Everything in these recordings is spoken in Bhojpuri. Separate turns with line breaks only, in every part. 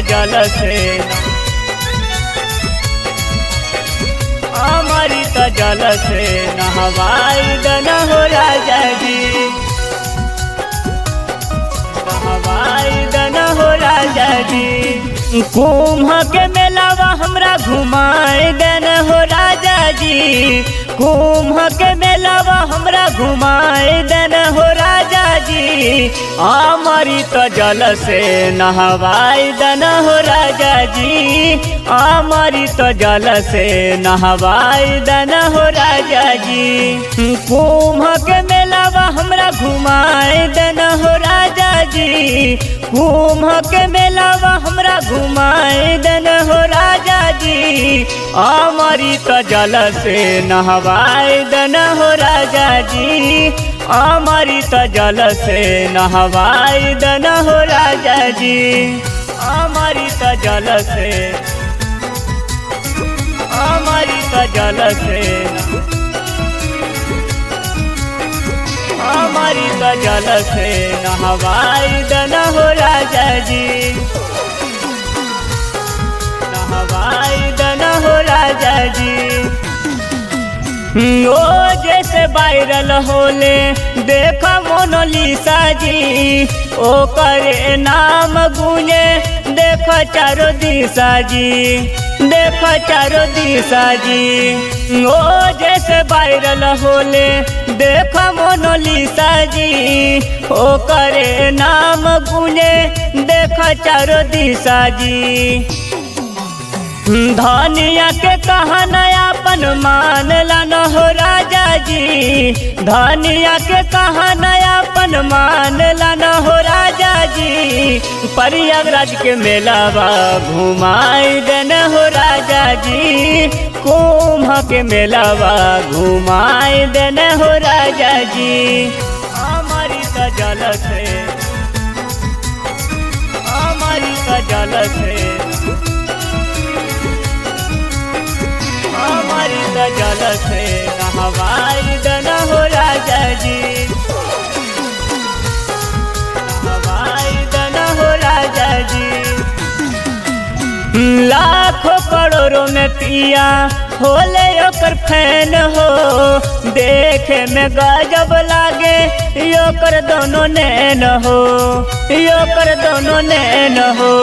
जल से अमृत जल से नहवाई दन हो राजा जी, नहवाई दन हो राजा जी। कुंभ के मेलावा हमरा घुमाए दन हो राजा जी, कुंभ के मेलावा हमरा घुमाए दन हो राजा जी। अमृत जल से नहवाई दन हो राजा जी, अमृत जल से नहवाई दन हो राजा जी। कुंभ के मेलावा हमरा घुमाए दन हो राजा जी, कुंभ के मेलावा हमरा घुमाए दन हो राजा जी। अमृत जल से नहवाई दन हो राजा जी, अमृत जल से नहवाई दन हो राजा जी। अमृत जल से, अमृत जल से, अमृत जल से नहवाई दन हो राजा जी, नहवाई दन हो राजा जी। ओ जैसे वायरल होले देख मोनालिसा जी, ओ करे नाम गूंजे देख चारों दिशा जी, देख चारों दिशा जी। ओ जैसे वायरल होले देख मोनालिसा जी, ओ करे नाम गूंजे देख चारों दिशा जी। धनिया के कहना अपन मान लन हो राजा जी, धनिया के कहना अपन मान लन हो राजा जी। प्रयागराज के मेलावा घुमाई दन हो राजा जी, कुंभ के मेलावा घुमाई दन हो राजा जी। अमृत जल से, अमृत जल से, अमृत जल से नहवाई दन हो राजा जी, नहवाई दन हो राजा जी। लाखों करोड़ों में पिया होले ओकर फैन हो, देखे में गजब लागे योकर दोनों नैन हो, योकर दोनों नैन हो।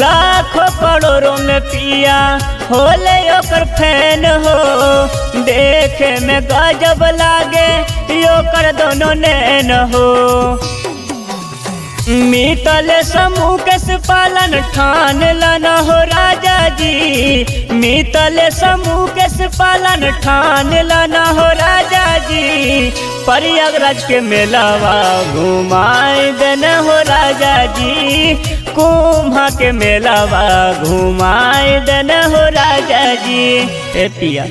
लाखों करोड़ों में पिया होले ओकर फैन हो, देखे में गजब लागे योकर दोनों नैन हो। मितल समूह के पालन ठान लन हो राजा जी, मितल समूह के पालन ठान लन हो राजा जी। प्रयागराज के मेलावा घुमाए दन हो राजा जी, कुंभ के मेलावा घुमाए दन हो राजा जी। ए पिया।